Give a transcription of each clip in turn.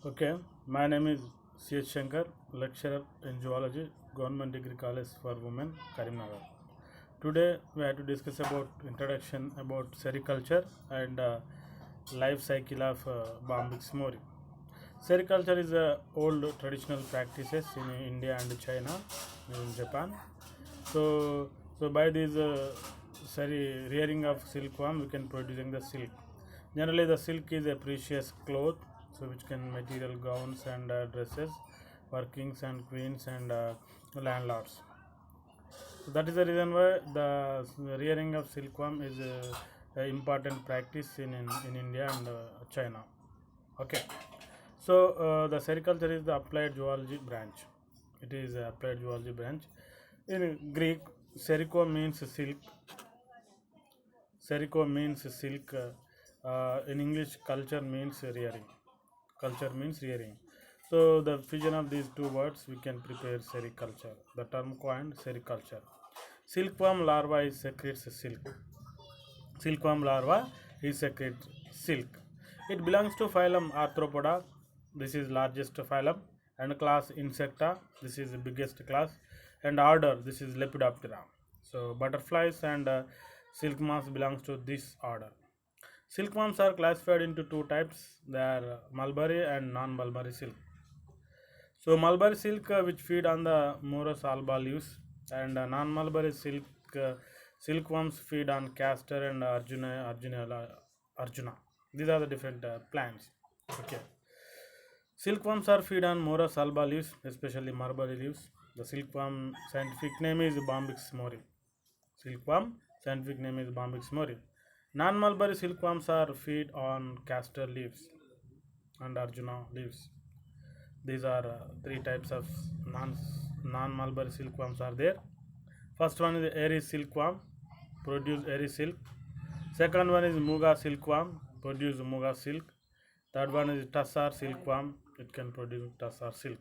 Okay, my name is C.H. Shankar, lecturer in zoology, Government Degree College for Women, Karimnagar. Today we have to discuss about introduction about sericulture and life cycle of Bombyx mori. Sericulture is a old traditional practices in India and China, in Japan. So, so by this rearing of silkworm, we can producing the silk. Generally, the silk is a precious cloth, so which can material gowns and dresses for kings and queens and landlords. So that is the reason why the rearing of silkworm is a important practice in India and China. Okay. So the sericulture is the applied zoology branch. It is a applied zoology branch. In Greek, serico means silk. Serico means silk. In English, culture means rearing. Culture means rearing. So the fusion of these two words, we can prepare sericulture. The term coined sericulture. Silkworm larva is secretes silk. Silkworm larva is secretes silk. It belongs to phylum Arthropoda. This is largest phylum, and class Insecta. This is the biggest class, and order. This is Lepidoptera. So butterflies and silk moths belongs to this order. Silkworms are classified into two types. They are mulberry and non-mulberry silk. So mulberry silk, which feed on the Morus alba leaves, and non-mulberry silk silkworms feed on castor and Arjuna. These are the different plants. Okay. Silkworms are feed on Morus alba leaves, especially mulberry leaves. The silkworm scientific name is Bombyx mori. Silkworm scientific name is Bombyx mori. Non-mulberry silkworms are feed on castor leaves and Arjuna leaves. These are three types of non-mulberry silkworms are there. First one is Aries silkworm, produce Aries silk. Second one is Muga silkworm, produce Muga silk. Third one is Tassar silkworm, it can produce Tassar silk.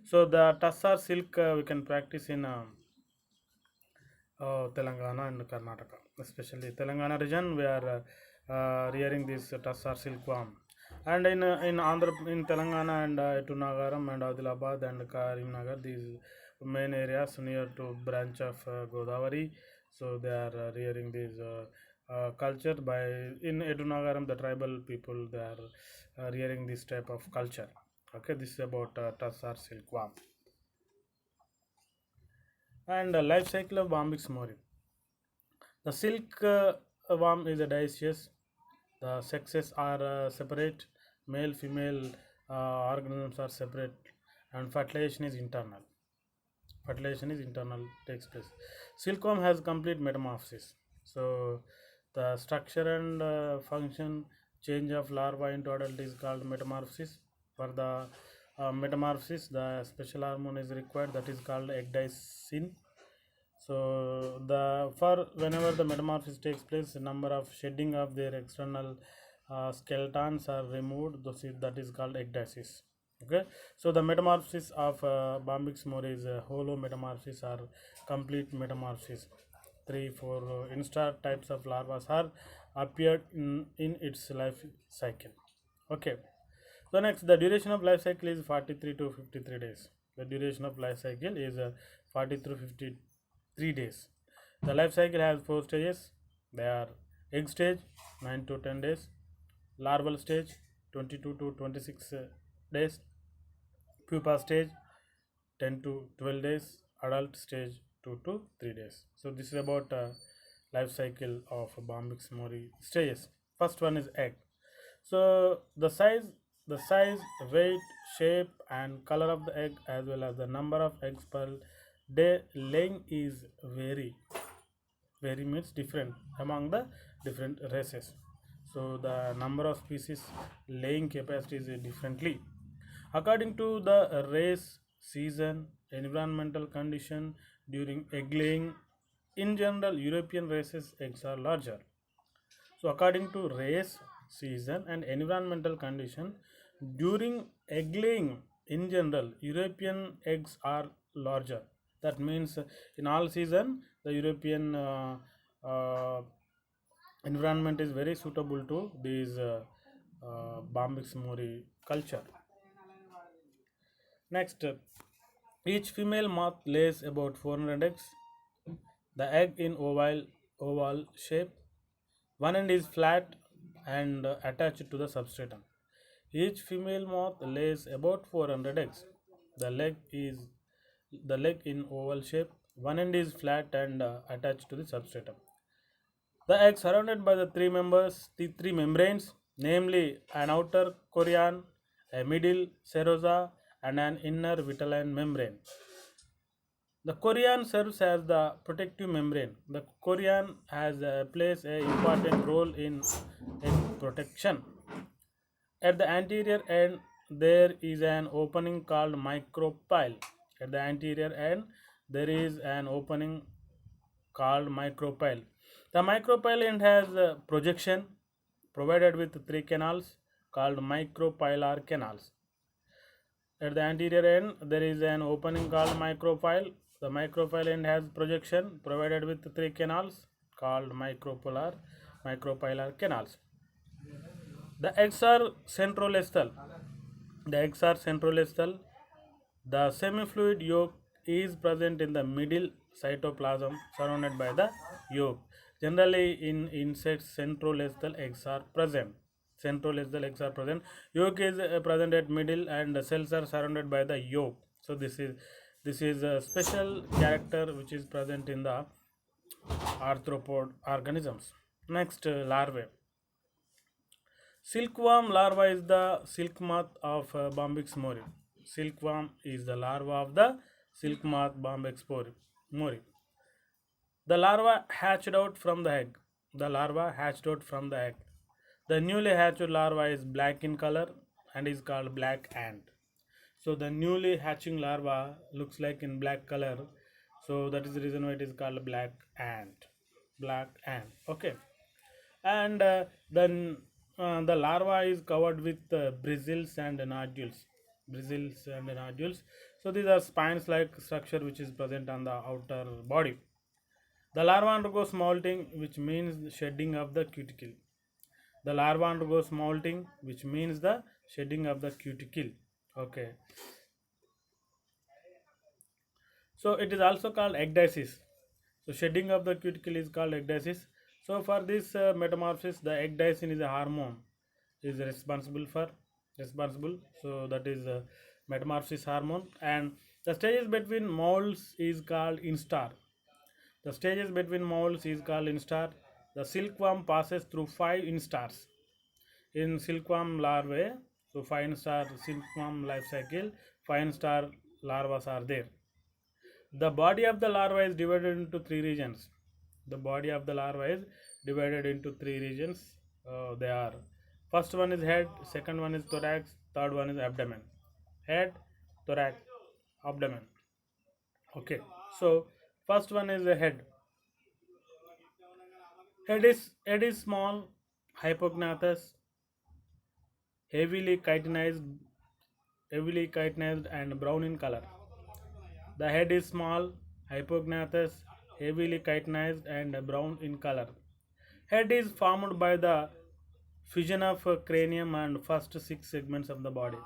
So the Tassar silk we can practice in Telangana and Karnataka, especially Telangana region. We are rearing this Tassar silkworm, and in Andhra, in Telangana and to Nagaram and Adilabad and Karimnagar, these main areas near to branch of Godavari. So they are rearing this culture by in Edunagaram. The tribal people, they are rearing this type of culture. Okay, this is about Tassar silkworm and life cycle of Bombyx mori. The silk worm is a dioecious. The sexes are separate. Male, female organisms are separate, and fertilization is internal. Fertilization is internal, takes place. Silkworm has complete metamorphosis. So the structure and function change of larva into adult is called metamorphosis. For the metamorphosis, the special hormone is required, that is called ecdysone. So the for whenever the metamorphosis takes place, the number of shedding of their external skeletons are removed. That is called ecdysis. Okay, so the metamorphosis of Bombyx mori is holo metamorphosis or complete metamorphosis. Three, four instar types of larvae are appeared in its life cycle. Okay, so next, the duration of life cycle is 43 to 53 days. The duration of life cycle is 40 to 53 days. The life cycle has four stages. They are egg stage 9 to 10 days, larval stage 22 to 26 days, pupa stage 10 to 12 days, adult stage 2 to 3 days. So this is about life cycle of Bombyx mori stages. First one is egg. So the size, weight, shape and color of the egg, as well as the number of eggs per day laying is very means different among the different races. So the number of species laying capacity is differently according to the race, season, environmental condition during egg laying. In general, European races eggs are larger. So according to race, season and environmental condition during egg laying, in general, European eggs are larger. That means in all season the European environment is very suitable to these Bombyx mori culture. Next, each female moth lays about 400 eggs. The egg in oval shape. One end is flat and attached to the substratum. Each female moth lays about 400 eggs. The leg is the leg in oval shape. One end is flat and attached to the substratum. The egg surrounded by the three membranes, namely an outer chorion, a middle serosa, and an inner vitelline membrane. The chorion serves as the protective membrane. The chorion plays an important role in egg protection. At the anterior end, there is an opening called micropyle. At the anterior end, there is an opening called micropyle. The micropyle end has a projection provided with three canals called micropylar canals. At the anterior end, there is an opening called micropyle. The micropyle end has projection provided with three canals called micropylar canals. The eggs are centrolethal. The eggs are centrolethal. The semifluid yolk is present in the middle cytoplasm surrounded by the yolk. Generally, in insects, centrolethal eggs are present. Centrolethal eggs are present. Yolk is present at middle, and the cells are surrounded by the yolk. So this is a special character which is present in the arthropod organisms. Next, larvae. Silkworm larva is the silk moth of Bombyx mori. Silkworm is the larva of the silk moth Bombyx mori. The larva hatched out from the egg. The larva hatched out from the egg. The newly hatched larva is black in color and is called black ant. So the newly hatching larva looks like in black color. So that is the reason why it is called black ant. Black ant. Okay. And then the larva is covered with bristles and nodules. Bristles and nodules. So these are spines like structure which is present on the outer body. The larva undergoes molting, which means shedding of the cuticle. The larva undergoes molting, which means the shedding of the cuticle. Okay. So it is also called ecdysis. So shedding of the cuticle is called ecdysis. So for this metamorphosis, the ecdysin is a hormone is responsible. So that is metamorphosis hormone, and the stages between molds is called instar. The stages between molds is called instar. The silkworm passes through 5 instars in silkworm larvae. So 5 instar silkworm life cycle, 5 instar larvas are there. The body of the larva is divided into three regions. The body of the larva is divided into three regions. They are first one is head, second one is thorax, third one is abdomen. Head, thorax, abdomen. Okay. So first one is the head. Head is small, hypognathous, heavily chitinized, and brown in color. The head is small, hypognathous, heavily chitinized, and brown in color. Head is formed by the fusion of cranium and first 6 segments of the body.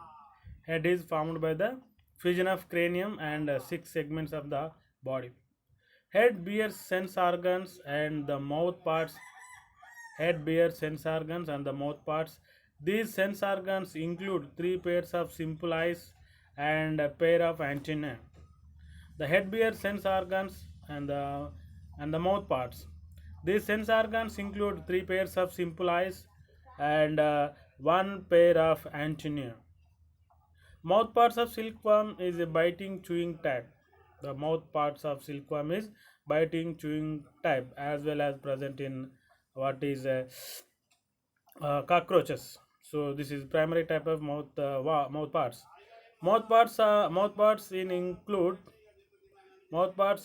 Head is formed by the fusion of cranium and 6 segments of the body. Head bears sense organs and the mouth parts. Head bears sense organs and the mouth parts. These sense organs include 3 pairs of simple eyes and a pair of antennae. The head bears sense organs and the mouth parts. These sense organs include 3 pairs of simple eyes and 1 pair of antennae. Mouth parts of silkworm is a biting chewing type. The mouth parts of silkworm is biting chewing type as well as present in what is cockroaches. So this is primary type of mouth parts. Mouth parts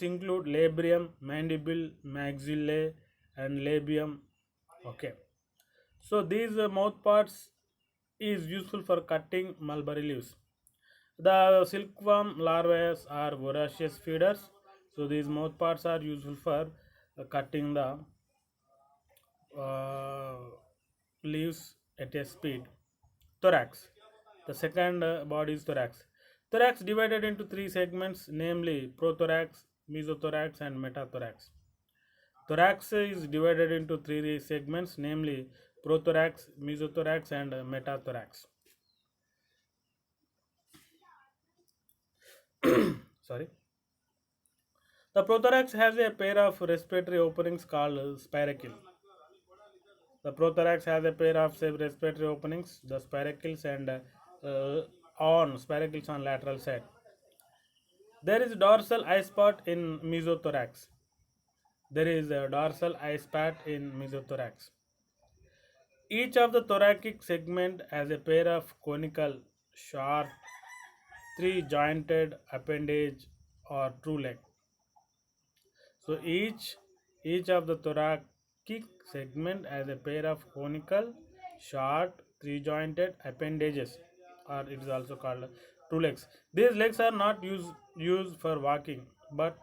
include labium, mandible, maxillae, and labium. Okay. So these mouth parts is useful for cutting mulberry leaves. The silkworm larvae are voracious feeders. So these mouth parts are useful for cutting the uh, leaves at a speed. Thorax. The second body is thorax. Thorax divided into three segments, namely prothorax, mesothorax, and metathorax. Thorax is divided into three segments, namely prothorax, mesothorax, and metathorax. Sorry. The prothorax has a pair of respiratory openings called spiracle. The prothorax has a pair of respiratory openings, the spiracles, and on spiracles on lateral side. There is dorsal eye spot in mesothorax. There is a dorsal eye spot in mesothorax. Each of the thoracic segment has a pair of conical, sharp, three-jointed appendage or true leg. So each of the thoracic segment has a pair of conical, short, three-jointed appendages, or it is also called true legs. These legs are not used for walking, but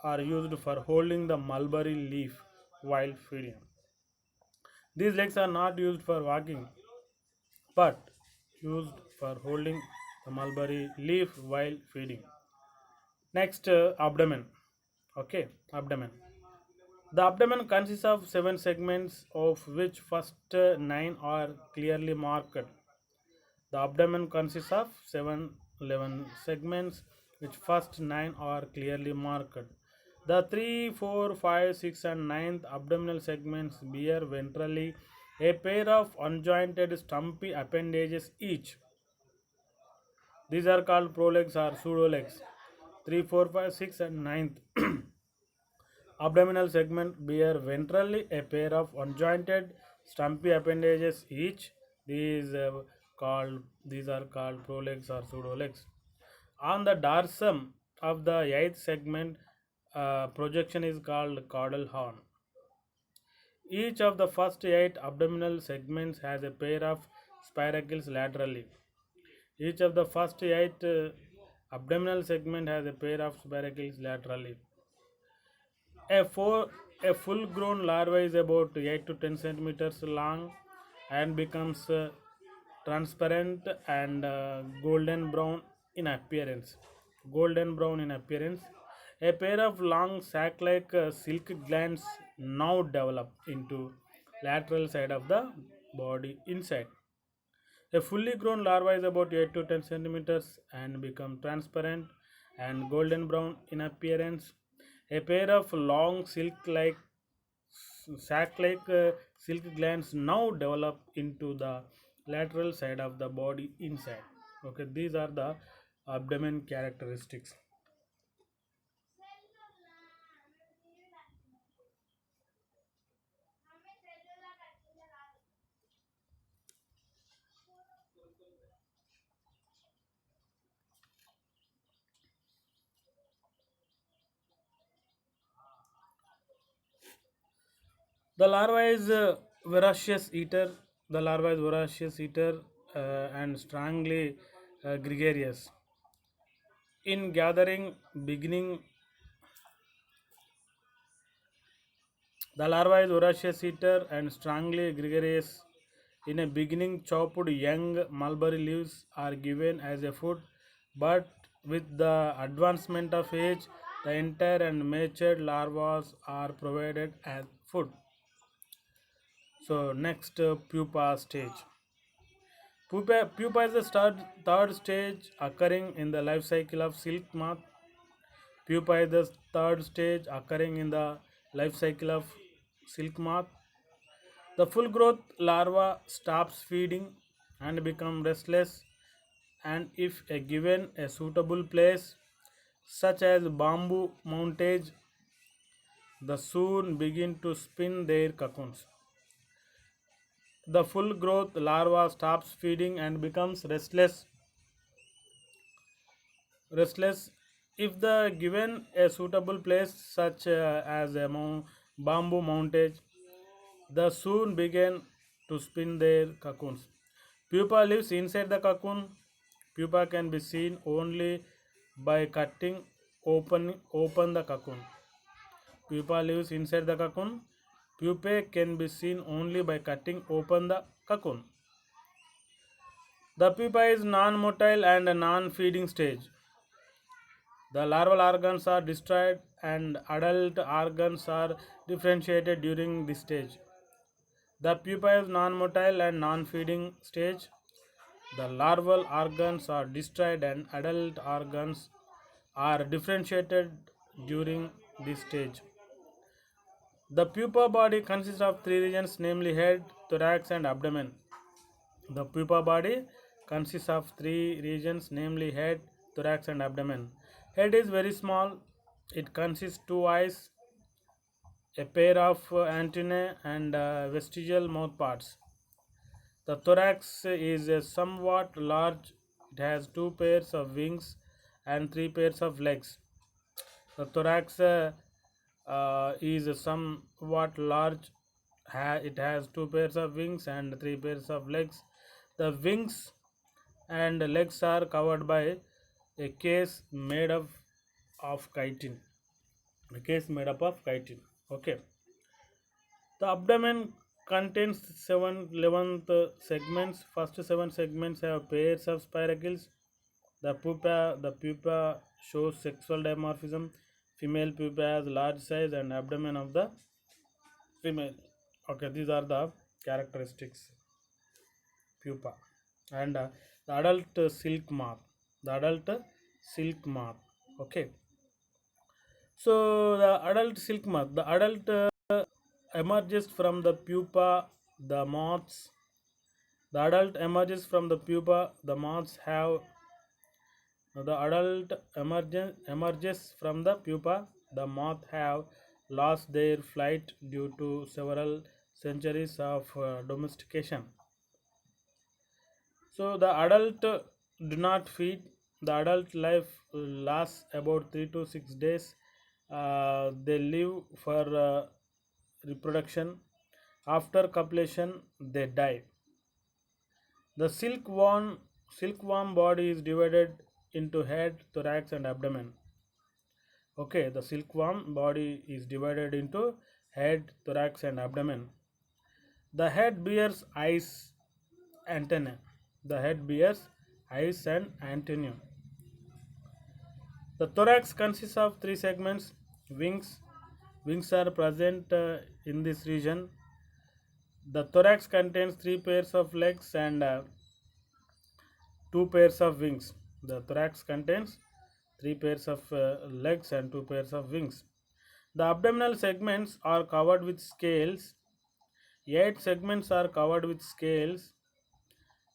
are used for holding the mulberry leaf while feeding. These legs are not used for walking, but used for holding the mulberry leaf while feeding. Next, abdomen. Okay, abdomen. The abdomen consists of seven segments, of which first nine are clearly marked. The abdomen consists of 11 segments, which first nine are clearly marked. The 3, 4, 5, 6, and ninth abdominal segments bear ventrally a pair of unjointed stumpy appendages each. These are called prolegs or pseudolegs. 3, 4, 5, 6, and ninth abdominal segment bear ventrally a pair of unjointed stumpy appendages each. These are called prolegs or pseudolegs. On the dorsum of the eighth segment, projection is called caudal horn. Each of the first eight abdominal segments has a pair of spiracles laterally. Each of the first eight abdominal segment has a pair of spiracles laterally. A, four, a full grown larva is about 8 to 10 centimeters long and becomes transparent and golden brown in appearance. Golden brown in appearance. A pair of long sac like silk glands now develop into lateral side of the body inside. A fully grown larva is about 8 to 10 centimeters and become transparent and golden brown in appearance. A pair of long silk-like sac-like silk glands now develop into the lateral side of the body inside. Okay, these are the abdomen characteristics. The larva is voracious eater. The larva is voracious eater and strongly gregarious. In gathering, beginning, the larva is voracious eater and strongly gregarious. In a beginning, chopped young mulberry leaves are given as a food, but with the advancement of age, the entire and matured larvae are provided as food. So, next pupa stage. Pupa is the third stage occurring in the life cycle of silk moth. Pupa is the third stage occurring in the life cycle of silk moth. The full growth larva stops feeding and become restless, and if given a suitable place such as bamboo mountage, the soon begin to spin their cocoons. The full growth larva stops feeding and becomes restless if the given a suitable place such as a bamboo mountage, the soon begin to spin their cocoons. Pupa lives inside the cocoon. Pupa can be seen only by cutting open the cocoon. Pupa lives inside the cocoon. Pupae can be seen only by cutting open the cocoon. The pupa is non-motile and a non-feeding stage. The larval organs are destroyed and adult organs are differentiated during this stage. The pupa is non-motile and non-feeding stage. The larval organs are destroyed and adult organs are differentiated during this stage. The pupa body consists of three regions, namely head, thorax, and abdomen. The pupa body consists of three regions, namely head, thorax, and abdomen. Head is very small. It consists two eyes, a pair of antennae, and vestigial mouth parts. The thorax is somewhat large. It has two pairs of wings and three pairs of legs. The thorax is somewhat large. It has two pairs of wings and three pairs of legs. The wings and legs are covered by a case made of chitin. A case made up of chitin. Okay. The abdomen contains 7 11th segments. First seven segments have pairs of spiracles. The pupa shows sexual dimorphism. Female pupa has large size and abdomen of the female. Okay, these are the characteristics pupa and the adult silk moth. The adult silk moth. Okay, so the adult silk moth. The adult emerges from the pupa. The moths. The adult emerges from the pupa. The moths have the adult emerges from the pupa. The moth have lost their flight due to several centuries of domestication. So the adult do not feed. The adult life lasts about 3 to 6 days. They live for reproduction. After copulation, they die. The silkworm body is divided into head, thorax, and abdomen. Okay, the silkworm body is divided into head, thorax, and abdomen. The head bears eyes, antennae. The head bears eyes and antennae. The thorax consists of three segments. Wings. Wings are present in this region. The thorax contains three pairs of legs and two pairs of wings. The thorax contains three pairs of legs and two pairs of wings. The abdominal segments are covered with scales. Eight segments are covered with scales.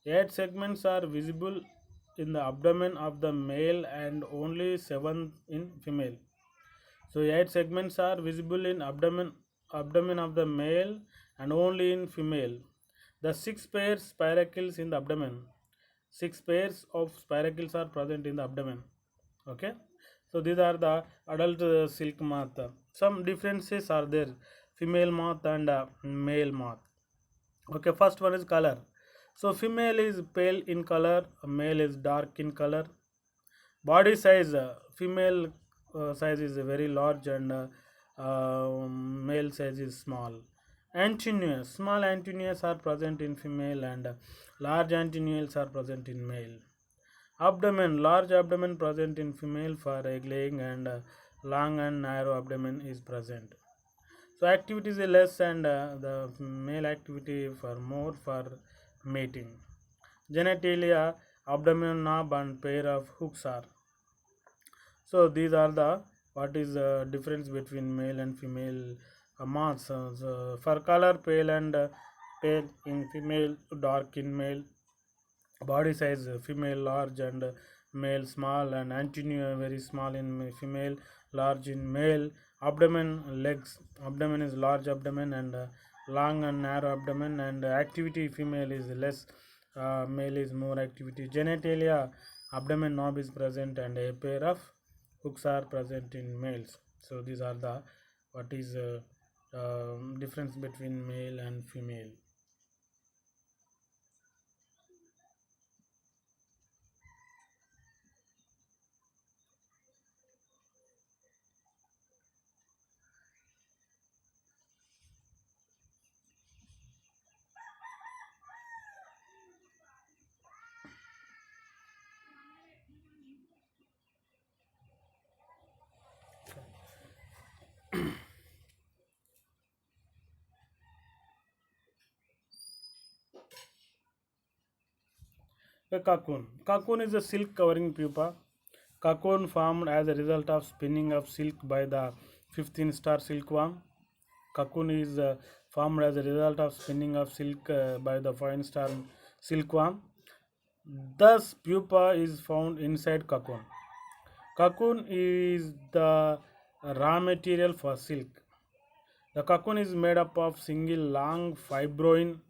Eight segments are visible in the abdomen of the male and only seven in female. So eight segments are visible in abdomen of the male and only in female. The six pairs spiracles in the abdomen. Six pairs of spiracles are present in the abdomen. Okay. So these are the adult silk moth. Some differences are there. Female moth and male moth. Okay, first one is color. So female is pale in color, male is dark in color. Body size, female size is very large and male size is small. Antennae, small antennaes are present in female and large antennaes are present in male. Abdomen, large abdomen present in female for egg laying and long and narrow abdomen is present. So activity is less and the male activity for more for mating. Genitalia, abdomen knob and pair of hooks are. So these are the what is the difference between male and female moths. So for color, pale and pale in female, dark in male. Body size, female large and male small, and antennae very small in female, large in male. Abdomen, legs, abdomen is large abdomen and long and narrow abdomen, and activity female is less, male is more activity. Genitalia, abdomen knob is present and a pair of hooks are present in males. So these are the what is difference between male and female. A cocoon. Cocoon is a silk covering pupa. Cocoon formed as a result of spinning of silk by the 15 star silkworm. Cocoon is formed as a result of spinning of silk by the 5 star silkworm. Thus, pupa is found inside cocoon. Cocoon is the raw material for silk. The cocoon is made up of single long fibroin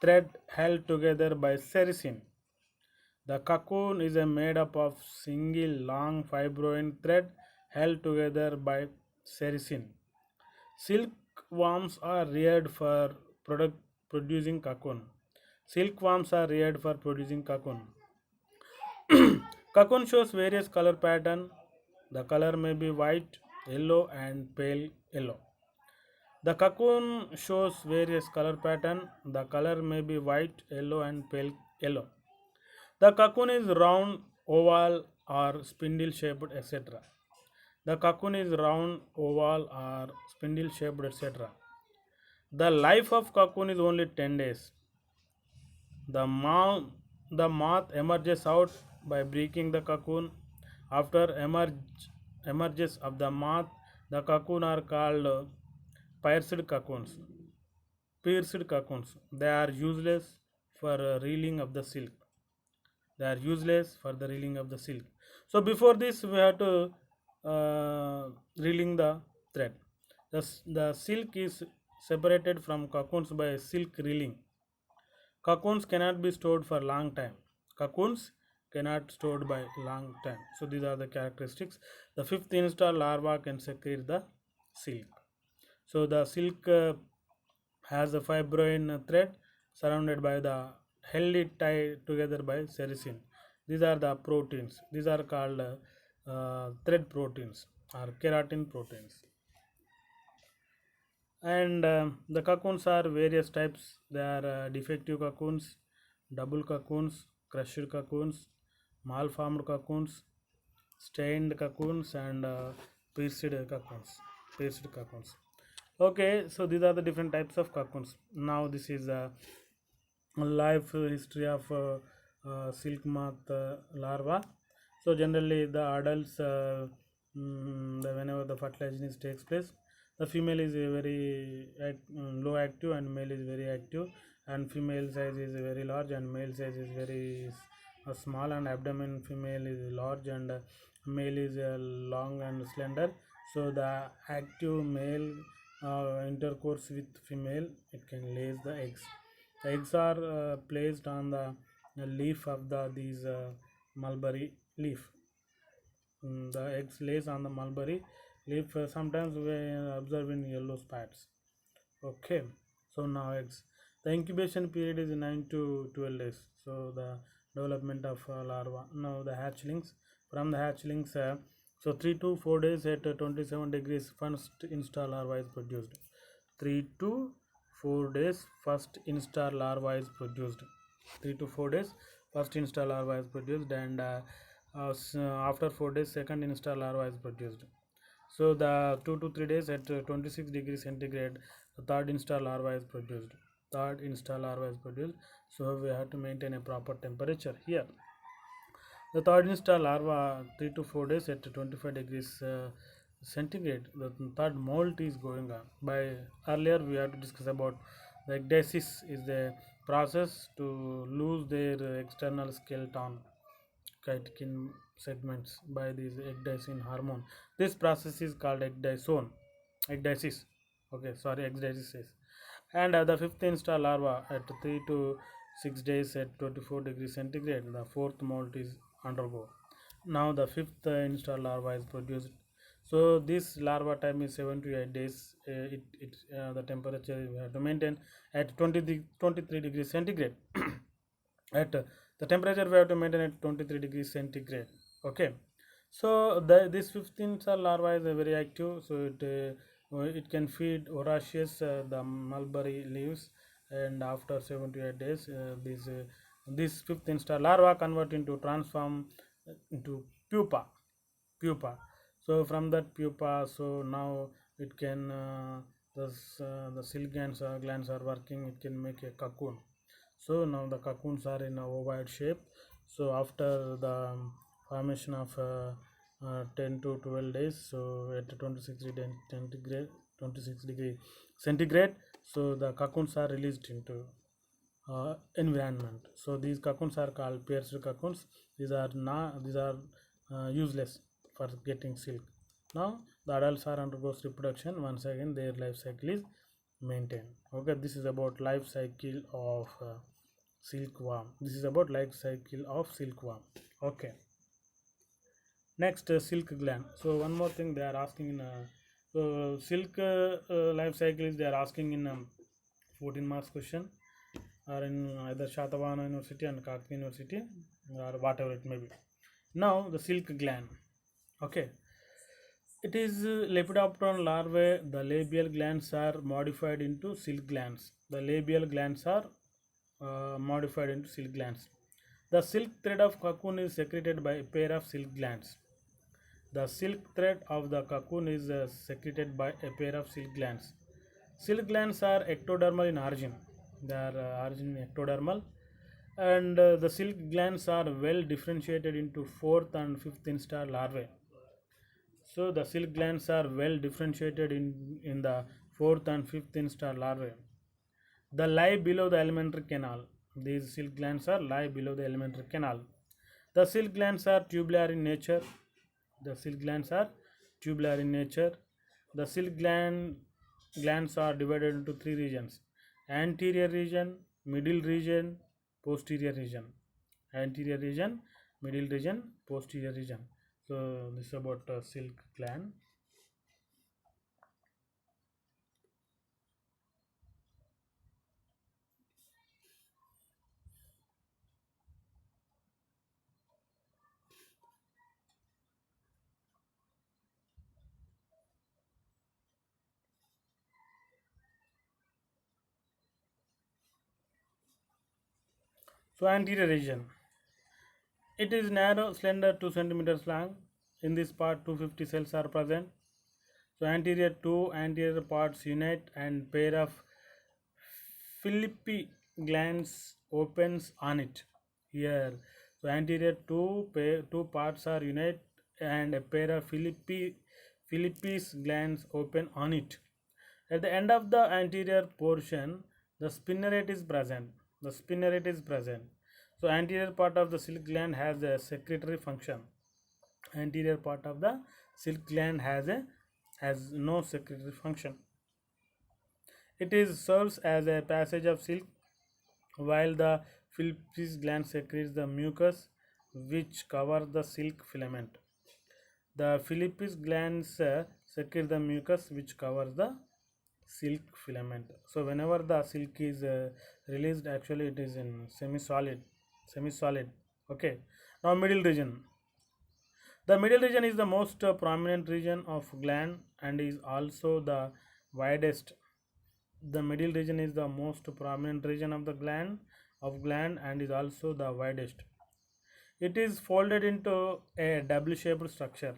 thread held together by sericin. The cocoon is made up of single long fibroin thread held together by sericin. Silkworms are reared for producing cocoon. Silkworms are reared for producing cocoon. Cocoon shows various color pattern. The color may be white, yellow, and pale yellow. The cocoon shows various color pattern. The color may be white, yellow, and pale yellow. The cocoon is round, oval, or spindle shaped, etc. The cocoon is round, oval, or spindle shaped, etc. The life of cocoon is only 10 days. The moth, the moth emerges out by breaking the cocoon. After emerges of the moth, the cocoon are called pierced cocoons. Pierced cocoons. They are useless for reeling of the silk. They are useless for the reeling of the silk. So before this, we have to reeling the thread. The silk is separated from cocoons by silk reeling. Cocoons cannot be stored for long time. Cocoons cannot stored by long time. So these are the characteristics. The fifth instar larva can secrete the silk. So the silk has a fibroin thread surrounded by the held it tied together by sericin. These are the proteins. These are called thread proteins or keratin proteins. And the cocoons are various types. They are defective cocoons, double cocoons, crushed cocoons, malformed cocoons, stained cocoons, and pierced cocoons. Pierced cocoons. Okay, so these are the different types of cocoons. Now this is life history of silk moth larva. So generally the adults whenever the fertilization takes place, the female is a very low active and male is very active, and female size is very large and male size is very small, and abdomen female is large and male is long and slender. So the active male intercourse with female, it can lays the eggs. The eggs are placed on the leaf of these mulberry leaf. The eggs lays on the mulberry leaf. Sometimes we observe in yellow spots. Okay, so now eggs. The incubation period is 9 to 12 days. So the development of larva. Now the hatchlings. From the hatchlings, so 3 to 4 days at 27 degrees, first instar larva is produced. 3 to 4 days, first instar larva is produced. 3 to 4 days, first instar larva is produced, and after 4 days, second instar larva is produced. So the 2 to 3 days at 26 degrees centigrade, the third instar larva is produced. Third instar larva is produced. So we have to maintain a proper temperature here. The third instar larva 3 to 4 days at 25 degrees centigrade. The third molt is going on. By earlier we have to discuss about the ecdysis is the process to lose their external skeleton chitin segments by these ecdysone hormone. This process is called ecdysone, ecdysis. Okay, sorry, ecdysis. And the fifth instar larva at 3 to 6 days at 24 degrees centigrade, the fourth molt is undergo. Now the fifth instar larva is produced. So this larva time is 7 to 8 days. The temperature we have to maintain at 23 degrees centigrade. At the temperature we have to maintain at 23 degrees centigrade. Okay, so this 15 cell larva is very active, so it can feed voracious the mulberry leaves, and after 7 to 8 days this fifth instar larva convert into transform into pupa. So from that pupa, so now it can the silk glands are working, it can make a cocoon. So now the cocoons are in a ovoid shape. So after the formation of 10 to 12 days, so at 26 degree centigrade, 26 degree centigrade, so the cocoons are released into environment. So these cocoons are called pierced cocoons. These are useless for getting silk. Now the adults are undergoes reproduction. Once again, their life cycle is maintained. Okay, this is about life cycle of silkworm. This is about life cycle of silkworm. Okay, next silk gland. So one more thing they are asking in so silk life cycle is they are asking in 14 marks question, or in either Shatavana University and Kakti University, or whatever it may be. Now the silk gland. Okay, it is Lepidopteran larvae. The labial glands are modified into silk glands. The labial glands are modified into silk glands. The silk thread of cocoon is secreted by a pair of silk glands. The silk thread of the cocoon is secreted by a pair of silk glands. Silk glands are ectodermal in origin. They are origin ectodermal, and the silk glands are well differentiated into fourth and fifth instar larvae. So the silk glands are well differentiated in the fourth and fifth instar larvae. The lie below the alimentary canal. These silk glands are lie below the alimentary canal. The silk glands are tubular in nature. The silk glands are tubular in nature. The silk glands are divided into three regions: anterior region, middle region, posterior region. Anterior region, middle region, posterior region. So this is about silk gland. So anterior region. It is narrow, slender, 2 centimeters long. In this part, 250 cells are present. So anterior two anterior parts unite and pair of Philippi glands opens on it. Here, so anterior two parts are unite and a pair of Philippi's glands open on it. At the end of the anterior portion, the spinneret is present. The spinneret is present. So anterior part of the silk gland has a secretory function. Anterior part of the silk gland has no secretory function. It is serves as a passage of silk, while the Philippi's gland secretes the mucus which covers the silk filament. The Philippi's glands secrete the mucus which covers the silk filament. So whenever the silk is released, actually it is in semi-solid. Okay. Now middle region. The middle region is the most prominent region of gland and is also the widest. The middle region is the most prominent region of the gland and is also the widest. It is folded into a W-shaped structure.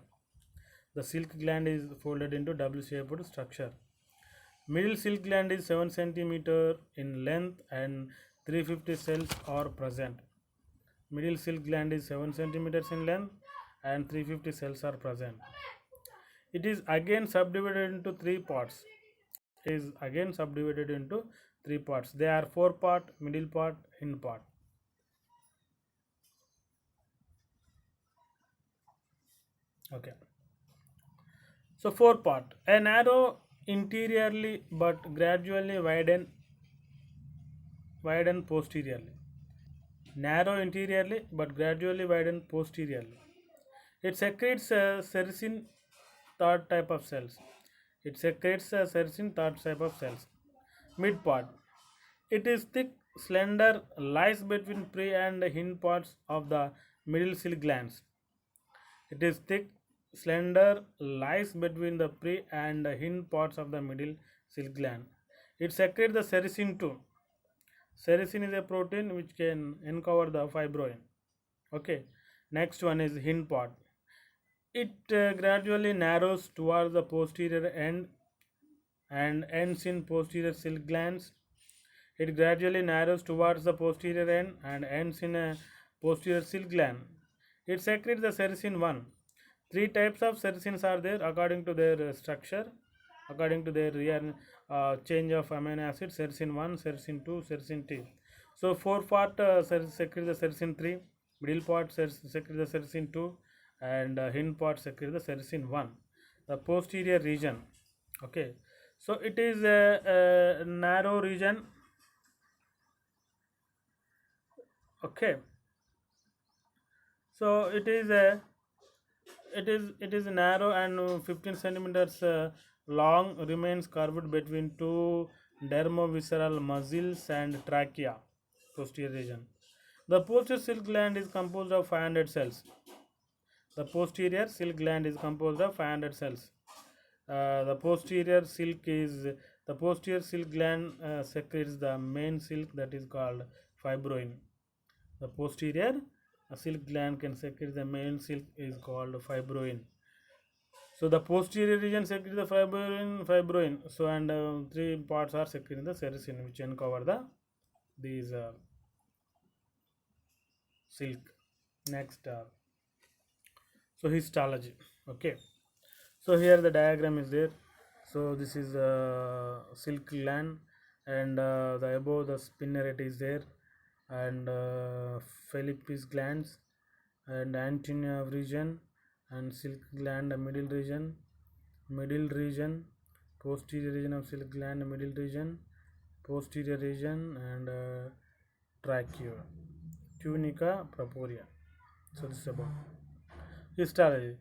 The silk gland is folded into W-shaped structure. Middle silk gland is 7 centimeter in length and 350 cells are present. Middle silk gland is 7 centimeters in length and 350 cells are present. It is again subdivided into three parts. Is again subdivided into three parts. They are four part, middle part, hind part. Okay. So four part. A narrow interiorly but gradually widen posteriorly. Narrow interiorly but gradually widen posteriorly. It secretes sericin third type of cells. It secretes sericin third type of cells. Mid part. It is thick, slender, lies between pre and hind parts of the middle silk glands. It is thick, slender, lies between the pre and hind parts of the middle silk gland. It secretes the sericin too. Sericin is a protein which can uncover the fibroin. Okay. Next one is hind part. It gradually narrows towards the posterior end and ends in posterior silk glands. It gradually narrows towards the posterior end and ends in a posterior silk gland. It secretes the sericin 1. Three types of sericins are there according to their structure, according to their change of amino acid: sericin 1, sericin 2, sericin T. So, four part secrete the sericin 3, middle part secrete the sericin 2, and hind part secrete the sericin 1. The posterior region. Okay, so it is a narrow region. Okay, so it is narrow and 15 centimeters long, remains curved between two dermovisceral muscles and trachea, posterior region. The posterior silk gland is composed of 500 cells. The posterior silk gland is composed of 500 cells. The posterior silk gland secretes the main silk that is called fibroin. The posterior silk gland can secrete the main silk is called fibroin. So the posterior region secretes the fibroin. So and three parts are secreting the sericin, which uncover these silk. Next, so histology. Okay. So here the diagram is there. So this is silk gland, and the above the spinneret is there, and Philippus glands, and antenna region, and silk gland middle region, posterior region of silk gland, middle region, posterior region, and trachea, tunica, purpurea. So this is about histology.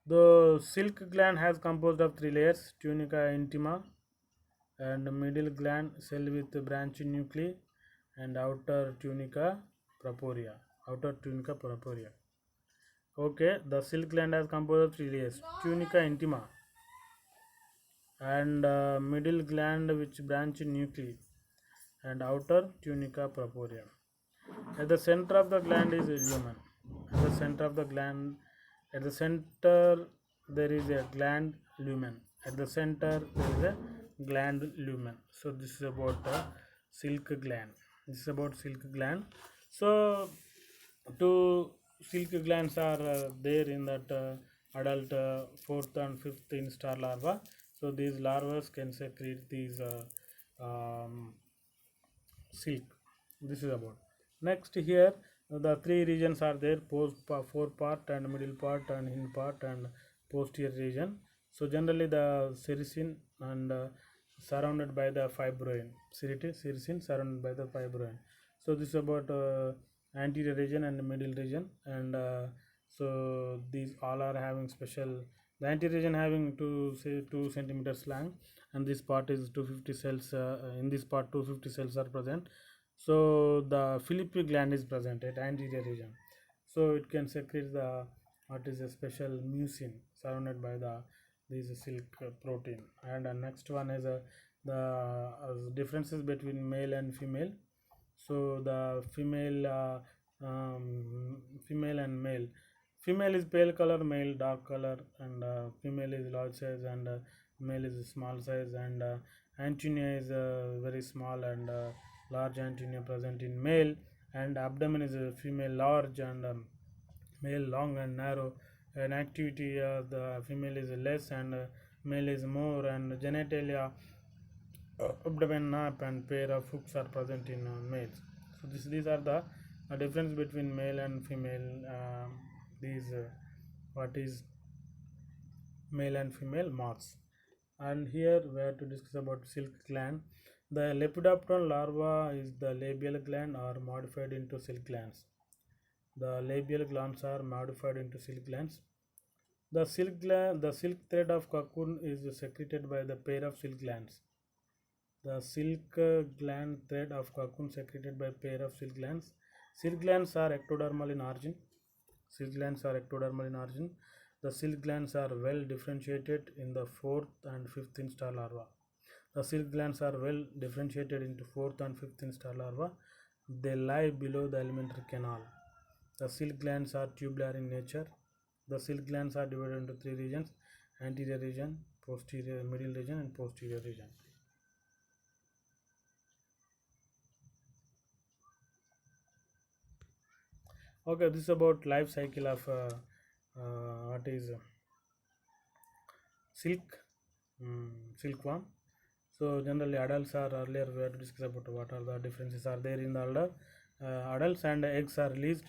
The silk gland has composed of three layers: tunica intima, and middle gland cell with branching nuclei, and outer tunica purpurea. Okay, the silk gland has composed of three layers: tunica intima, and middle gland which branch in nuclei, and outer tunica purpurea. At the center of the gland is lumen. At the center of the gland, at the center there is a gland lumen. At the center there is a gland lumen. So this is about silk gland. This is about silk gland. So two silk glands are there in that adult fourth and fifth instar larva. So these larvae can secrete these silk. This is about. Next here the three regions are there: fore part and middle part and hind part and posterior region. So generally the sericin and surrounded by the fibroin. Sericin surrounded by the fibroin. So this is about anterior region and middle region, and so these all are having special. The anterior region having 2 centimeters long, and this part is 250 cells. In this part 250 cells are present. So the Philippus gland is present at anterior region. So it can secrete the what is a special mucin surrounded by the this silk protein. And next one is the differences between male and female. So the female and male. Female is pale color, male dark color, and female is large size, and male is small size, and antennae is very small, and large antennae present in male, and abdomen is female large, and male long and narrow. And activity the female is less, and male is more, and genitalia, abdomen, nape, and pair of hooks are present in males. So these are the difference between male and female. These what is male and female marks. And here we have to discuss about silk gland. The Lepidopteran larva is the labial gland are modified into silk glands. The labial glands are modified into silk glands. The silk thread of cocoon is secreted by the pair of silk glands. The silk gland thread of cocoon secreted by pair of silk glands. Silk glands are ectodermal in origin. The silk glands are well differentiated in the fourth and fifth instar larva. The silk glands are well differentiated into fourth and fifth instar larva. They lie below the alimentary canal. The silk glands are tubular in nature. The silk glands are divided into three regions: anterior region, posterior, middle region, and posterior region. Okay, this is about life cycle of what is silk, silkworm. So generally adults are, earlier we had discussed about what are the differences are there in the adult. Adults and eggs are released.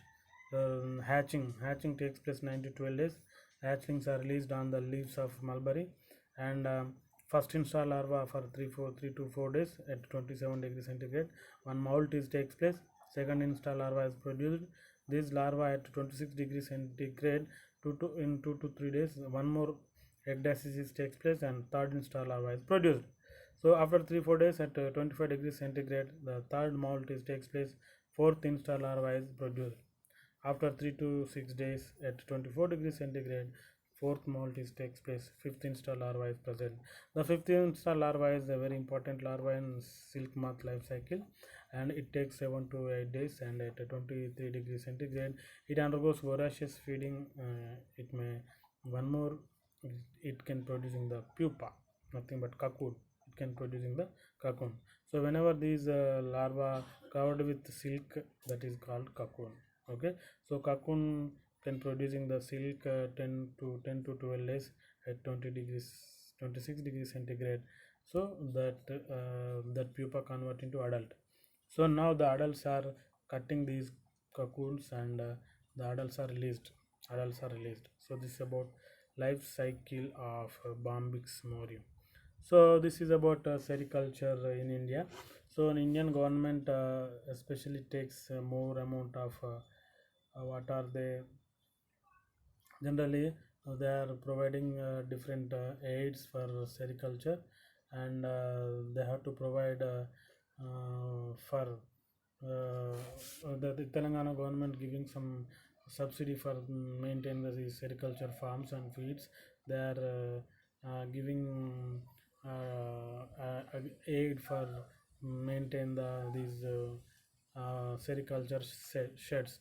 Hatching takes place 9 to 12 days. Hatchlings are released on the leaves of mulberry, and first install larva for 3 to 4 days at 27 degrees centigrade. One molt is takes place. Second install larva is produced. This larva at 26 degrees centigrade in 2 to 3 days. One more egg diastasis takes place, and third install larva is produced. So after 3-4 days at 25 degrees centigrade, the third molt is takes place. Fourth install larva is produced. After 3 to 6 days at 24 degrees centigrade, fourth molt is takes place. Fifth install larva is present. The fifth install larva is a very important larva in silk moth life cycle, and it takes 7 to 8 days, and at 23 degrees centigrade it undergoes voracious feeding. It may one more, it can producing the pupa, nothing but cocoon. It can producing the cocoon. So whenever these larva covered with silk, that is called cocoon. Okay, so cocoon can producing the silk 10 to 12 days at 26 degrees centigrade. So that pupa convert into adult. So now the adults are cutting these cocoons, and the adults are released. So this is about life cycle of Bombyx morium. So this is about sericulture in India. So in Indian government especially takes more amount of what are they generally they are providing different aids for sericulture, and they have to provide for the Telangana government giving some subsidy for maintain the sericulture farms and feeds. They are giving aid for maintain these sericulture sheds.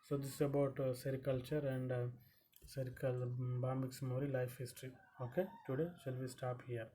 So this is about sericulture and serical Bombyx mori life history. Okay, today shall we stop here?